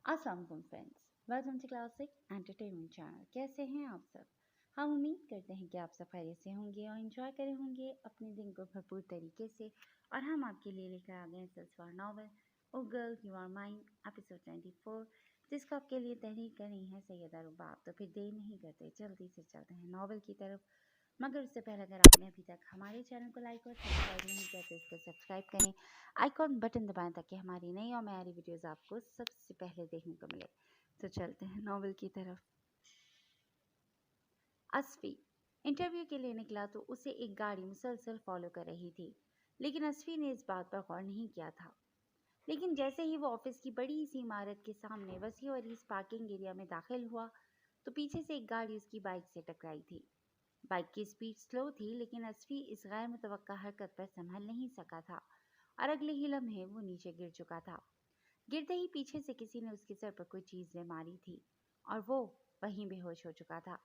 अस्सलाम वालेकुम friends, welcome to classic entertainment channel. कैसे हैं आप सब? हम उम्मीद करते हैं कि आप सब खैरियत से होंगे और एंजॉय करे होंगे अपने दिन को भरपूर तरीके से। और हम आपके लिए लेकर आ गए हैं सिलसिला novel O girl you are mine episode 24, जिसको आपके लिए तहरीर कर रही हैं सैयदा रुबाब। तो फिर देर नहीं करते, जल्दी से चलते हैं नॉवल की तरफ। मगर उससे पहले अगर आपने अभी तक हमारे चैनल को लाइक और सब्सक्राइब नहीं किया तो इसको सब्सक्राइब करें, आइकॉन बटन दबाएं ताकि हमारी नई और नई वीडियोस आपको सबसे पहले देखने को मिले। तो चलते हैं नॉवल की तरफ। असफी इंटरव्यू के लिए निकला तो उसे एक गाड़ी मुसलसल फॉलो कर रही थी, लेकिन असफी ने इस बात पर गौर नहीं किया था। लेकिन जैसे ही वो ऑफिस की बड़ी सी इमारत के सामने वसी और इस पार्किंग एरिया में दाखिल हुआ तो पीछे से एक गाड़ी उसकी बाइक से टकराई थी। बाइक की स्पीड स्लो थी, लेकिन असफी इस गैर मुतवक्का हरकत पर संभल नहीं सका था और अगले ही लम्हे वो नीचे गिर चुका था। गिरते ही पीछे से किसी ने उसके सर पर कोई चीज मारी थी और वो वहीं बेहोश हो चुका था।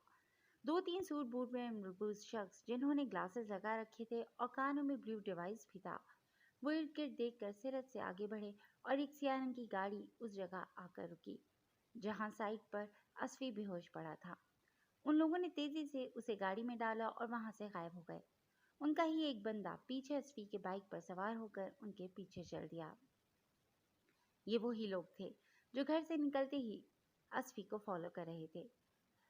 दो तीन सूट बूट में मलबूस शख्स जिन्होंने ग्लासेस लगा रखे थे और कानों में ब्लू डिवाइस भी था, वो इर्द गिर्द देखकर सिरत से आगे बढ़े और एक सियाह रंग की गाड़ी उस जगह आकर रुकी जहां साइड पर असफी बेहोश पड़ा था। उन लोगों ने तेजी से उसे गाड़ी में डाला और वहां से गायब हो गए। उनका ही एक बंदा पीछे असफी के बाइक पर सवार होकर उनके पीछे चल दिया। ये वही लोग थे जो घर से निकलते ही असफी को फॉलो कर रहे थे।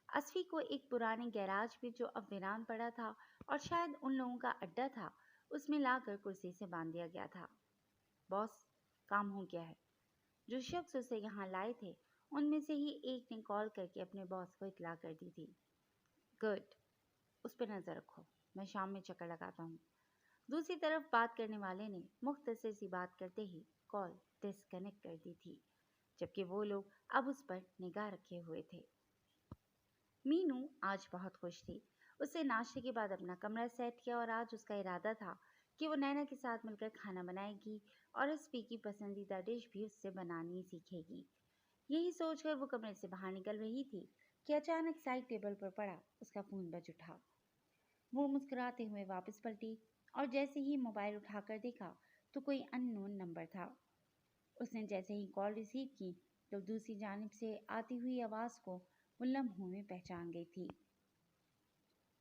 असफी को एक पुराने गैराज में जो अब वीरान पड़ा था और शायद उन लोगों का अड्डा था, उसमें लाकर कुर्सी से बांध दिया गया था। बॉस, काम हो गया है। जो शख्स उसे यहाँ लाए थे उनमें से ही एक ने कॉल करके अपने बॉस को इतला कर दी थी। गुड, उस पर नजर रखो, मैं शाम में चक्कर लगाता हूँ। दूसरी तरफ बात करने वाले ने मुख्तसर सी बात करते ही कॉल डिस्कनेक्ट कर दी थी, जबकि वो लोग अब उस पर निगाह रखे हुए थे। मीनू आज बहुत खुश थी। उसने नाश्ते के बाद अपना कमरा सेट किया और आज उसका इरादा था कि वो नैना के साथ मिलकर खाना बनाएगी और असफी की पसंदीदा डिश भी उससे बनानी सीखेगी। यही सोचकर वो कमरे से बाहर निकल रही थी कि अचानक साइड टेबल पर पड़ा उसका फोन बज उठा। वो मुस्कुराते हुए वापस पलटी और जैसे ही मोबाइल उठाकर देखा तो कोई अननोन नंबर था। उसने जैसे ही कॉल रिसीव की तो दूसरी जानिब से आती हुई आवाज़ को वो लम्हों में पहचान गई थी।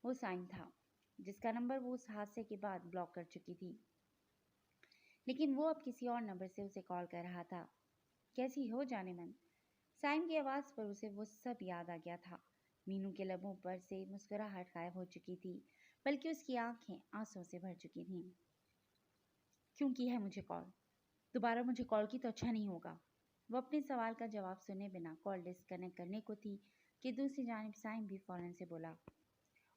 वो साइम था, जिसका नंबर वो उस हादसे के बाद ब्लॉक कर चुकी थी, लेकिन वो अब किसी और नंबर से उसे कॉल कर रहा था। कैसी हो जाने मन? साइम की आवाज़ पर उसे वो सब याद आ गया था। मीनू के लबों पर से मुस्कुराहट गायब हो चुकी थी, बल्कि उसकी आंखें आंसुओं से भर चुकी थीं। क्यों की है मुझे कॉल? दोबारा मुझे कॉल की तो अच्छा नहीं होगा। वो अपने सवाल का जवाब सुने बिना कॉल डिस्कनेक्ट करने को थी कि दूसरी जानिब साइम भी फौरन से बोला,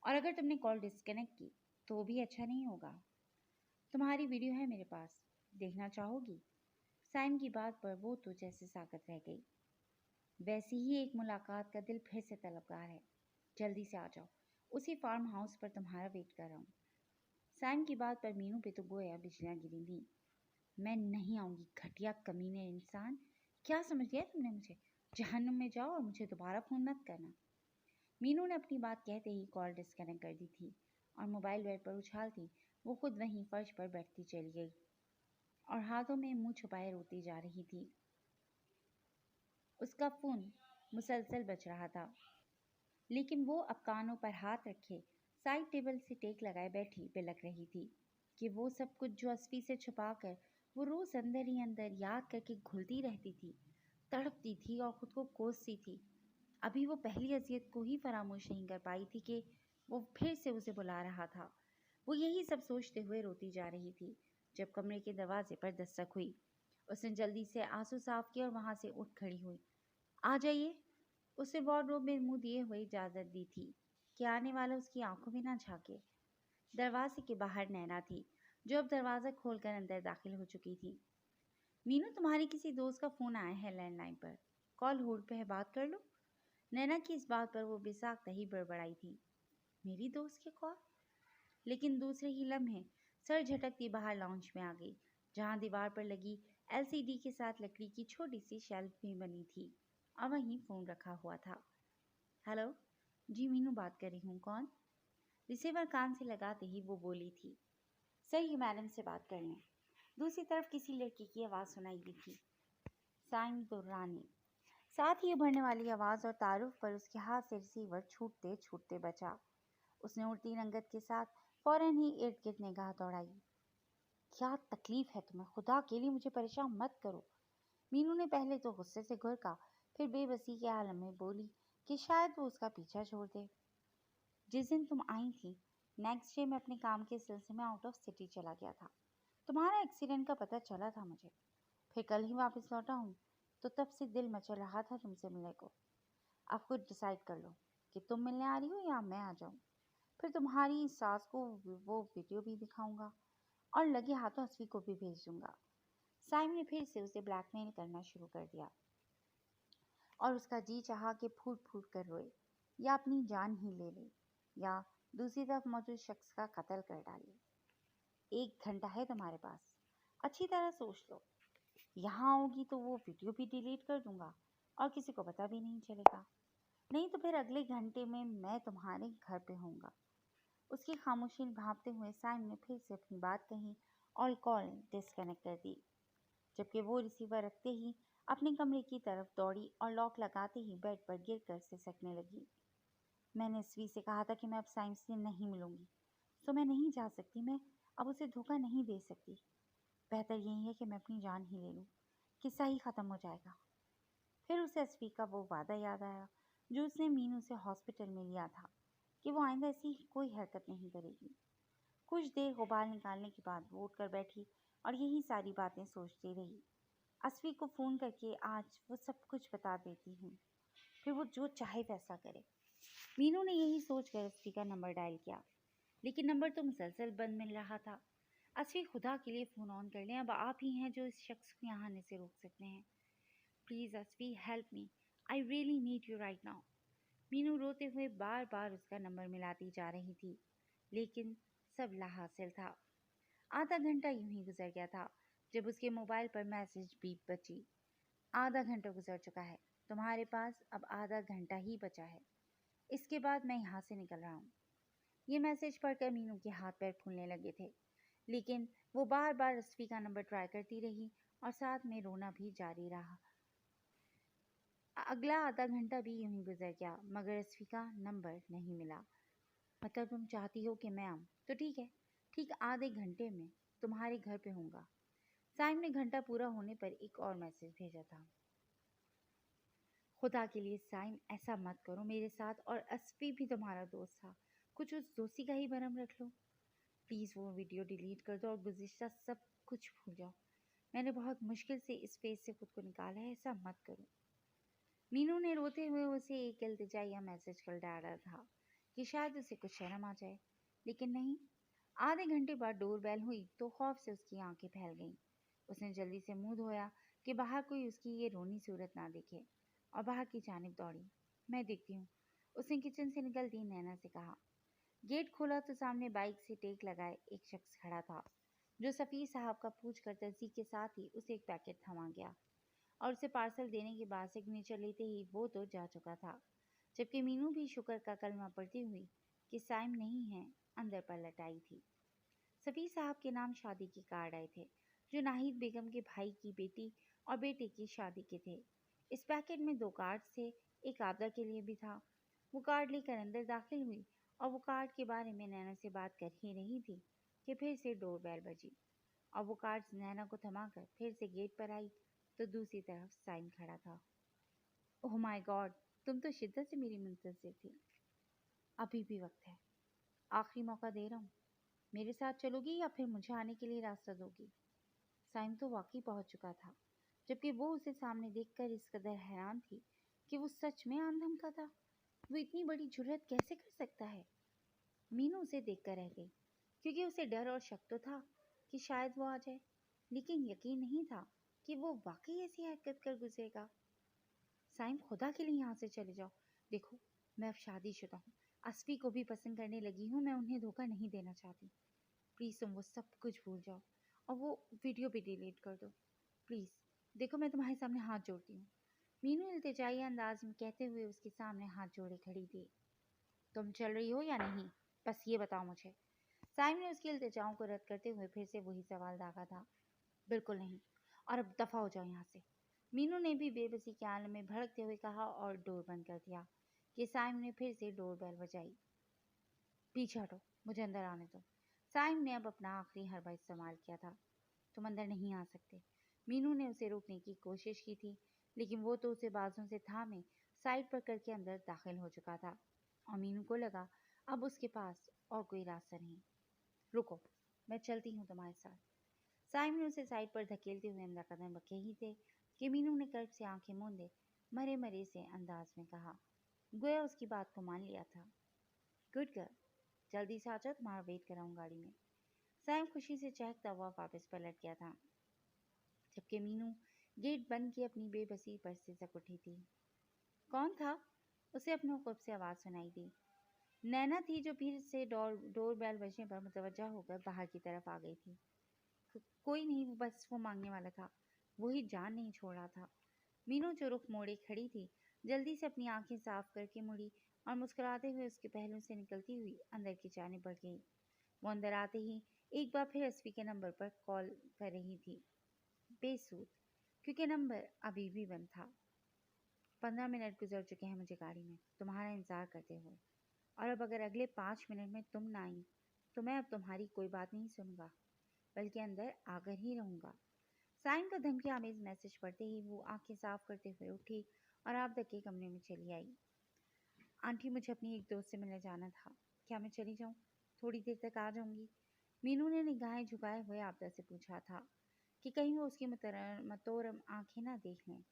और अगर तुमने कॉल डिस्कनेक्ट की तो भी अच्छा नहीं होगा। तुम्हारी वीडियो है मेरे पास, देखना चाहोगी? साइम की बात पर वो तो जैसे साकत रह गई। वैसी ही एक मुलाकात का दिल फिर से तलबगार है। जल्दी से आ जाओ, उसी फार्म हाउस पर तुम्हारा वेट कर रहा हूँ। साइम की बात पर मीनू पे तो गोया बिजलियाँ गिरी थी। मैं नहीं आऊँगी, घटिया कमीने इंसान। क्या समझ लिया तुमने मुझे? जहन्नुम में जाओ और मुझे दोबारा फ़ोन मत करना। मीनू ने अपनी बात कहते ही कॉल डिस्कनेक्ट कर दी थी और मोबाइल बेड पर उछालती वो खुद वहीं फर्श पर बैठती चली गई और हाथों में मुंह छुपाए रोती जा रही थी। उसका फ़ोन मुसलसल बज रहा था, लेकिन वो अब कानों पर हाथ रखे साइड टेबल से टेक लगाए बैठी बिलक रही थी कि वो सब कुछ जो असफी से छुपाकर वो रोज़ अंदर ही अंदर याद करके घुलती रहती थी, तड़पती थी और खुद को कोसती थी। अभी वो पहली अजियत को ही फरामोश नहीं कर पाई थी कि वो फिर से उसे बुला रहा था। वो यही सब सोचते हुए रोती जा रही थी जब कमरे के दरवाजे पर दस्तक हुई। उसने जल्दी से आंसू साफ किए और वहां से उठ खड़ी हुई। आ जाइए, उसे वार्डरोब में मुंह दिए हुए इजाज़त दी थी कि आने वाला उसकी आंखों में ना झांके। दरवाजे के बाहर नैना थी, जो अब दरवाज़ा खोलकर अंदर दाखिल हो चुकी थी। मीनू, तुम्हारी किसी दोस्त का फ़ोन आया है लैंडलाइन पर, कॉल होल्ड पे है, बात कर लो। नैना की इस बात पर वो बेसाख्ता ही बड़बड़ाई थी। मेरी दोस्त की कॉल? लेकिन दूसरे ही लम्हे सर झटकती बाहर लाउंज में आ गई, जहां दीवार पर लगी एलसीडी के साथ लकड़ी की छोटी सी शेल्फ भी बनी थी और वहीं फ़ोन रखा हुआ था। हेलो जी, मीनू बात कर रही हूँ। कौन? रिसीवर कान से लगाते ही वो बोली थी, सर ये मैडम से बात कर लें। दूसरी तरफ किसी लड़की की आवाज़ सुनाई दी थी, साइम दुर्रानी। ساتھ ہی ابھرنے والی آواز اور تعارف پر اس کے ہاتھ سے ریسیور چھوٹتے چھوٹتے بچا۔ اس نے اڑتی رنگت کے ساتھ فوراً ہی ارد گرد نگاہ دوڑائی۔ کیا تکلیف ہے تمہیں؟ خدا کے لیے مجھے پریشان مت کرو۔ مینو نے پہلے تو غصے سے گھرکا، پھر بے بسی کے عالم میں بولی کہ شاید وہ اس کا پیچھا چھوڑ دے۔ جس دن تم آئی تھی، نیکسٹ ڈے میں اپنے کام کے سلسلے میں آؤٹ آف سٹی چلا گیا تھا۔ تمہارا ایکسیڈنٹ کا پتہ چلا تھا مجھے، پھر کل ہی واپس لوٹا ہوں، تو تب سے دل مچل رہا تھا تم سے ملنے کو۔ اب خود ڈیسائیڈ کر لو کہ تم ملنے آ رہی ہو یا میں آ جاؤں، پھر تمہاری ساس کو وہ ویڈیو بھی دکھاؤں گا اور لگے ہاتھوں اسفی کو بھی بھیج دوں گا۔ سائم نے پھر سے اسے بلیک میل کرنا شروع کر دیا اور اس کا جی چاہا کہ پھوٹ پھوٹ کر روئے، یا اپنی جان ہی لے لے، یا دوسری طرف موجود شخص کا قتل کر ڈالے۔ 1 گھنٹہ ہے تمہارے پاس، اچھی طرح سوچ لو۔ یہاں ہوگی تو وہ ویڈیو بھی ڈیلیٹ کر دوں گا اور کسی کو پتہ بھی نہیں چلے گا، نہیں تو پھر اگلے گھنٹے میں تمہارے گھر پہ ہوں گا۔ اس کی خاموشی بھانپتے ہوئے سائم نے پھر سے اپنی بات کہی اور کال ڈسکنیکٹ کر دی، جبکہ وہ ریسیور رکھتے ہی اپنے کمرے کی طرف دوڑی اور لاک لگاتے ہی بیڈ پر گر کر سسکنے لگی۔ میں نے اسوی سے کہا تھا کہ میں اب سائم سے نہیں ملوں گی، تو میں نہیں جا سکتی، میں اب اسے دھوکہ نہیں دے سکتی۔ بہتر یہی ہے کہ میں اپنی جان ہی لے لوں، قصہ ہی ختم ہو جائے گا۔ پھر اسے اسفی کا وہ وعدہ یاد آیا جو اس نے مینو سے ہاسپٹل میں لیا تھا کہ وہ آئندہ ایسی کوئی حرکت نہیں کرے گی۔ کچھ دیر غبار نکالنے کے بعد وہ اٹھ کر بیٹھی اور یہی ساری باتیں سوچتی رہی۔ اسفی کو فون کر کے آج وہ سب کچھ بتا دیتی ہوں، پھر وہ جو چاہے ویسا کرے۔ مینو نے یہی سوچ کر اسفی کا نمبر ڈائل کیا، لیکن نمبر تو مسلسل بند مل رہا تھا۔ اسفی خدا کے لیے فون آن کر لیں، اب آپ ہی ہیں جو اس شخص کو یہاں آنے سے روک سکتے ہیں۔ Please Asfi help me, I really need you right now. مینو روتے ہوئے بار بار اس کا نمبر ملاتی جا رہی تھی، لیکن سب لا حاصل تھا۔ آدھا گھنٹہ یوں ہی گزر گیا تھا جب اس کے موبائل پر میسج بیپ بچی۔ آدھا گھنٹہ گزر چکا ہے، تمہارے پاس اب آدھا گھنٹہ ہی بچا ہے، اس کے بعد میں یہاں سے نکل رہا ہوں۔ یہ میسج پڑھ کر مینو کے ہاتھ پیر پھولنے لگے تھے، لیکن وہ بار بار اسفی کا نمبر ٹرائی کرتی رہی اور ساتھ میں رونا بھی جاری رہا۔ اگلا آدھا گھنٹہ بھی یوں ہی گزر گیا مگر اسفی کا نمبر نہیں ملا۔ مطلب تم چاہتی ہو کہ میں آؤں تو ٹھیک ہے، ٹھیک آدھے گھنٹے میں تمہارے گھر پہ ہوں گا۔ سائم نے گھنٹہ پورا ہونے پر ایک اور میسج بھیجا تھا۔ خدا کے لیے سائم ایسا مت کرو میرے ساتھ، اور اسفی بھی تمہارا دوست تھا، کچھ اس دوستی کا ہی برہم رکھ لو۔ پلیز وہ ویڈیو ڈیلیٹ کر دو اور گزشتہ سب کچھ بھول جاؤ۔ میں نے بہت مشکل سے اس فیس سے خود کو نکالا ہے، ایسا مت کرو۔ مینو نے روتے ہوئے اسے ایک التجائیہ میسج کر ڈالا تھا کہ شاید اسے کچھ شرم آ جائے، لیکن نہیں۔ آدھے گھنٹے بعد ڈور بیل ہوئی تو خوف سے اس کی آنکھیں پھیل گئیں۔ اس نے جلدی سے منہ دھویا کہ باہر کوئی اس کی یہ رونی صورت نہ دیکھے، اور باہر کی جانب دوڑی۔ میں دیکھتی ہوں، اس نے کچن سے نکلتی نینا سے کہا۔ گیٹ کھولا تو سامنے بائک سے ٹیک لگائے ایک شخص کھڑا تھا جو سفیر صاحب کا پوچھ کر تصدیق کے ساتھ ہی اسے ایک پیکٹ تھما گیا، اور اسے پارسل دینے کے بعد سگنیچر لیتے ہی وہ تو جا چکا تھا، جبکہ مینو بھی شکر کا کلمہ پڑھتی ہوئی کہ سائم نہیں ہے اندر پر لٹائی تھی۔ سفیر صاحب کے نام شادی کے کارڈ آئے تھے جو ناہید بیگم کے بھائی کی بیٹی اور بیٹے کی شادی کے تھے۔ اس پیکٹ میں 2 کارڈ تھے، ایک آبدہ کے لیے بھی تھا۔ وہ کارڈ لے کر اندر داخل ہوئی اور وہ کارڈ کے بارے میں نینا سے بات کر ہی رہی تھی کہ پھر سے ڈور بیل بجی، اور وہ کارڈ نینا کو تھما کر پھر سے گیٹ پر آئی تو دوسری طرف سائم کھڑا تھا۔ اوہ مائی گاڈ، تم تو شدت سے میری منتظر تھی۔ ابھی بھی وقت ہے، آخری موقع دے رہا ہوں، میرے ساتھ چلو گی یا پھر مجھے آنے کے لیے راستہ دو گی؟ سائم تو واقعی پہنچ چکا تھا، جبکہ وہ اسے سامنے دیکھ کر اس قدر حیران تھی کہ وہ سچ میں آندھم کا تھا۔ وہ اتنی بڑی جرأت کیسے کر سکتا ہے؟ مینو اسے دیکھ کر رہ گئی، کیونکہ اسے ڈر اور شک تو تھا کہ شاید وہ آ جائے، لیکن یقین نہیں تھا کہ وہ واقعی ایسی حرکت کر گزرے گا۔ سائم خدا کے لیے یہاں سے چلے جاؤ، دیکھو میں اب شادی شدہ ہوں، اسفی کو بھی پسند کرنے لگی ہوں، میں انہیں دھوکہ نہیں دینا چاہتی۔ پلیز تم وہ سب کچھ بھول جاؤ اور وہ ویڈیو بھی ڈیلیٹ کر دو، پلیز۔ دیکھو میں تمہارے سامنے ہاتھ جوڑتی ہوں۔ مینو التجائی انداز میں کہتے ہوئے اس کے سامنے ہاتھ جوڑے کھڑی تھی۔ تم چل رہی ہو یا نہیں؟ بس یہ بتاؤ مجھے۔ سائم نے اس کی التجاؤں کو رد کرتے ہوئے پھر سے وہی سوال داغا تھا۔ بالکل نہیں، اور اب دفع ہو جاؤ یہاں سے۔ मीनू ने भी बेबसी के आलम में भड़कते हुए कहा और डोर बंद कर दिया कि साइम ने फिर से डोर बेल बजाई। पीछे हटो, मुझे अंदर आने दो। साइम ने अब अपना आखिरी हरबा इस्तेमाल किया था। तुम अंदर नहीं आ सकते। मीनू ने उसे रोकने की कोशिश की थी, लेकिन वो तो उसे बाजों से थामे साइड पर करके अंदर दाखिल हो चुका था और मीनू को लगा अब उसके पास और कोई रास्ता नहीं। रुको, मैं चलती हूँ तुम्हारे साथ। साइम ने उसे साइड पर धकेलते हुए अंदर कदम रखे ही थे कि मीनू ने कर्ब से आंखें मूंदे मरे मरे से अंदाज में कहा, गोया उसकी बात को मान लिया था। गुड गर्ल, जल्दी से आ जाओ, तुम्हारा वेट कर रहा हूँ गाड़ी में। साइम खुशी से चहकता हुआ वापस पलट गया था, जबकि मीनू गेट बंद किए अपनी बेबसी पर से जक उठी थी। कौन था? उसे अपने खुद से आवाज़ सुनाई दी। नैना थी, जो फिर से डोर बेल बजने पर मुतवज्जा होकर बाहर की तरफ आ गई थी। कोई नहीं, वो बस वो मांगने वाला था। वही जान नहीं छोड़ रहा था। मीनू जो रुख मोड़े खड़ी थी, जल्दी से अपनी आंखें साफ करके मुड़ी और मुस्कुराते हुए उसके पहलू से निकलती हुई अंदर की जानिब बढ़ गई। वो अंदर आते ही एक बार फिर अस्फी के नंबर पर कॉल कर रही थी, बेसूद, क्योंकि नंबर अभी भी बंद था। 15 मिनट गुजर चुके हैं मुझे गाड़ी में तुम्हारा इंतजार करते हुए, और अब अगर अगले 5 मिनट में तुम ना आई तो मैं अब तुम्हारी कोई बात नहीं सुनूंगा, बल्कि अंदर आकर ही रहूंगा। साइम का धमकी आमेज मैसेज पढ़ते ही वो आंखें साफ करते हुए उठी और आप तक के कमरे में चली आई। आंटी, मुझे अपनी एक दोस्त से मिलने जाना था, क्या मैं चली जाऊं? थोड़ी देर तक आ जाऊंगी। मीनू ने निगाहें झुकाए हुए आपदा से पूछा था कि कहीं वो उसकी मतोरम आंखें ना देख लें।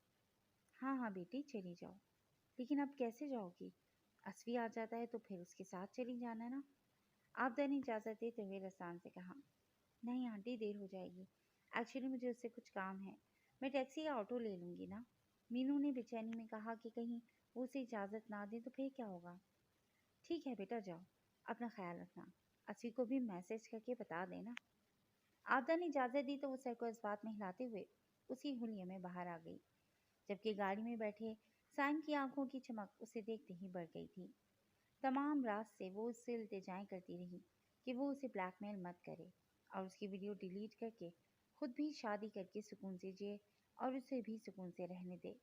हाँ हाँ बेटी, चली जाओ। लेकिन अब कैसे जाओगी? असफी आ जाता है तो फिर उसके साथ चली जाना ना। आपदा ने इजाज़त देते हुए रसान से कहा। नहीं आंटी, देर हो जाएगी। एक्चुअली मुझे उससे कुछ काम है। मैं टैक्सी या ऑटो ले लूँगी ना। मीनू ने बेचैनी में कहा कि कहीं वो उसे इजाज़त ना दे तो फिर क्या होगा। ठीक है बेटा, जाओ, अपना ख्याल रखना। असफी को भी मैसेज करके बता देना। आपदा ने इजाज़त दी तो वो सर को इस बात में हिलाते हुए उसी हुलिये में बाहर आ गई, जबकि गाड़ी में बैठे साइम की आंखों की चमक उसे देखते ही बढ़ गई थी। तमाम रात से वो उससे इल्तिजाएं करती रही कि वो उसे ब्लैकमेल मत करे और उसकी वीडियो डिलीट करके खुद भी शादी करके सुकून से जिए और उसे भी सुकून से रहने दे।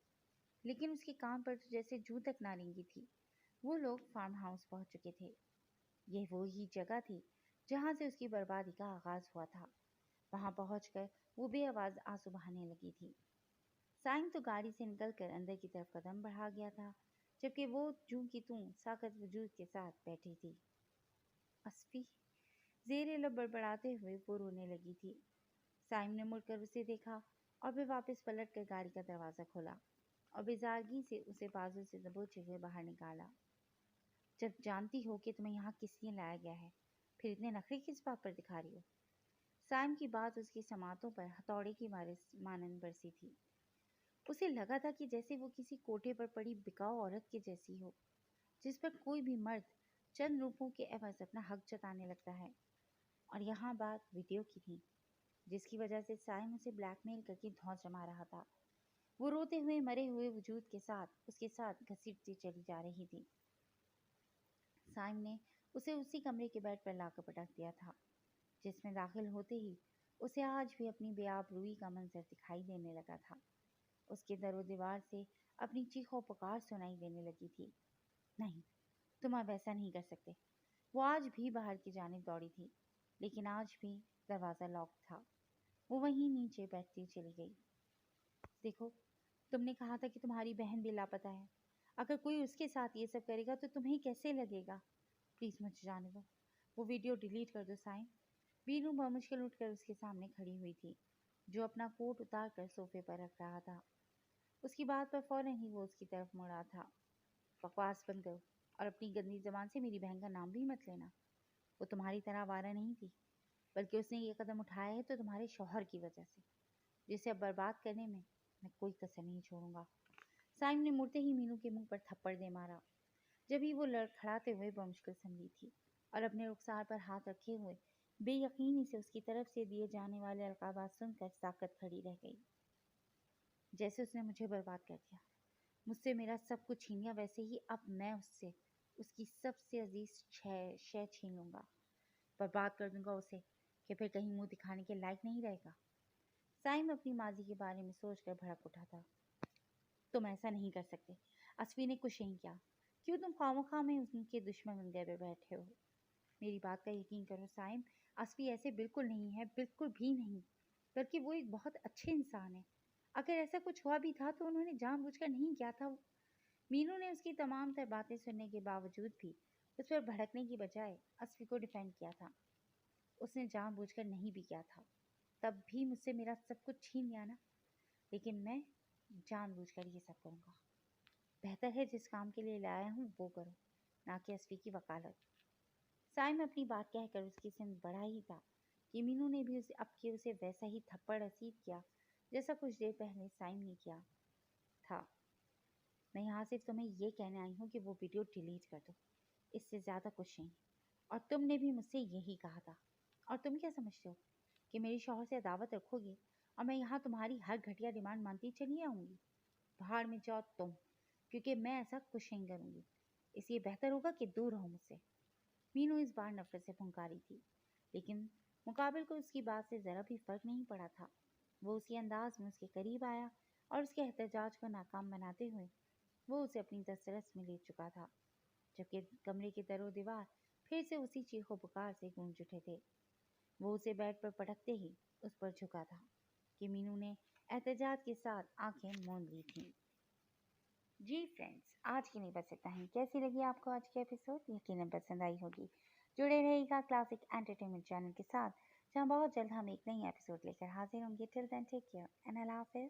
लेकिन उसके कान पर तो जैसे जूं तक ना रेंगी थी। वो लोग फार्म हाउस पहुंच चुके थे। यह वो ही जगह थी जहां से उसकी बर्बादी का आगाज हुआ था। वहां पहुंचकर वो बेआवाज आंसू बहाने लगी थी। साइम तो गाड़ी से निकलकर अंदर की तरफ कदम बढ़ा गया था, जबकि वो जूं की तूं साकत वजूद के साथ बैठी थी। अस्फी, जेरे लब बड़बड़ाते हुए वो रोने लगी थी। साइम ने मुड़कर उसे देखा और फिर वापस पलट कर गाड़ी का दरवाज़ा खोला और बेजारगी से उसे बाजू से दबोचे हुए बाहर निकाला। जब जानती हो कि तुम्हें यहाँ किस लिए लाया गया है, फिर इतने नखरे किस बात पर दिखा रही हो? साइम की बात उसकी समातों पर हथौड़े की मानन बरसी थी। उसे लगा था कि जैसे वो किसी कोठे पर पड़ी बिकाऊ औरत के जैसी हो, जिस पर कोई भी मर्द चंद रुपयों के एवज अपना हक जताने लगता है। और यहाँ बात वीडियो की थी, जिसकी वजह से साइम उसे ब्लैकमेल करके धौंस जमा रहा था। वो रोते हुए मरे हुए वजूद के साथ उसके साथ घसीटती चली जा रही थी। साइम ने उसे उसी कमरे के बेड पर लाकर पटक दिया था, जिसमें दाखिल होते ही उसे आज भी अपनी बेआबरूई का मंजर दिखाई देने लगा था। उसके दरो दीवार से अपनी चीखों पुकार सुनाई देने लगी थी। नहीं, तुम अब ऐसा नहीं कर सकते। वो आज भी बाहर की जानिब दौड़ी थी, लेकिन आज भी दरवाज़ा लॉक था। वो वहीं नीचे बैठती चली गई। देखो, तुमने कहा था कि तुम्हारी बहन भी लापता है। अगर कोई उसके साथ ये सब करेगा तो तुम्हें कैसे लगेगा? प्लीज़ मुझे जाने दो। वो वीडियो डिलीट कर दो साइम। बीनू बमुश्किल उठकर उसके सामने खड़ी हुई थी, जो अपना कोट उतार कर सोफे पर रख रहा था। उसकी बात पर फौरन ही वो उसकी तरफ मुड़ा था। बकवास बंद करो और अपनी गंदी जबान से मेरी बहन का नाम भी मत लेना। वो तुम्हारी तरह आवारा नहीं थी, बल्कि उसने ये कदम उठाया है तो तुम्हारे शौहर की वजह से, जिसे अब बर्बाद करने में मैं कोई कसर नहीं छोड़ूंगा। साइम ने मुड़ते ही मीनू के मुंह पर थप्पड़ दे मारा। जब ही वो लड़खड़ाते हुए बमुश्किल संभली थी और अपने रुखसार पर हाथ रखे हुए बेयकीनी से उसकी तरफ से दिए जाने वाले अलकाबात सुनकर साकत खड़ी रह गई। जैसे उसने मुझे बर्बाद कर दिया, मुझसे मेरा सब कुछ छीन लिया, वैसे ही अब मैं उससे उसकी सबसे अजीज शय छीन लूंगा। बर्बाद कर दूंगा उसे कि फिर कहीं मुंह दिखाने के लायक नहीं रहेगा। साइम अपनी माजी के बारे में सोचकर भड़क उठा था। तुम ऐसा नहीं कर सकते। असफी ने कुछ नहीं किया। क्यों तुम खामोखा में उनके दुश्मन बन गए बैठे हो? मेरी बात का यकीन करो साइम, असफी ऐसे बिल्कुल नहीं है, बिल्कुल भी नहीं। बल्कि वो एक बहुत अच्छे इंसान है। अगर ऐसा कुछ हुआ भी था तो उन्होंने जानबूझकर नहीं किया था। मीनू ने उसकी तमाम तर बातें सुनने के बावजूद भी उस पर भड़कने की बजाय असफी को डिफेंड किया था। उसने जानबूझकर नहीं भी किया था। तब भी मुझसे मेरा सब कुछ छीन लिया ना। लेकिन मैं जानबूझकर ये सब करूँगा। बेहतर है जिस काम के लिए लाया हूँ वो करो, ना कि असफी की वकालत। साइम अपनी बात कहकर उसकी सिम बढ़ा ही था कि मीनू ने भी उसे वैसा ही थप्पड़ रसीद किया जैसा कुछ देर पहले साइम ने किया था। मैं यहाँ सिर्फ तुम्हें ये कहने आई हूँ कि वो वीडियो डिलीट कर दो, इससे ज़्यादा कुछ नहीं। और तुमने भी मुझसे यही कहा था। और तुम क्या समझते हो कि मेरी शौहर से दावत रखोगे और मैं यहाँ तुम्हारी हर घटिया डिमांड मानती चली आऊँगी? भाड़ में जाओ तुम, क्योंकि मैं ऐसा कुछ नहीं करूँगी। इसलिए बेहतर होगा कि दूर रहो मुझसे। मीनू इस बार नफरत से फुंकारी थी, लेकिन मुकाबिल को उसकी बात से ज़रा भी फर्क नहीं पड़ा था। वो उसी अंदाज में उसके करीब आया और उसके एहतजाज को नाकाम बनाते हुए वो उसे अपनी दस्तरस में ले चुका था, जबकि कमरे के दरो दीवार फिर से उसी चीखो पुकार से गूंज उठे थे। वो उसे बेड पर पटकते ही उस पर झुका था कि मीनू ने एहतजाज के साथ आंखें मूंद ली थीं। जी फ्रेंड्स, आज के लिए बस इतना ही। कैसी लगी आपको आज की एपिसोड? यकीनन पसंद आई होगी। जुड़े रहेगा क्लासिक एंटरटेनमेंट चैनल के साथ, जहां बहुत जल्द हम एक नई एपिसोड लेकर हाजिर होंगे। Till then take care and Allah Hafiz.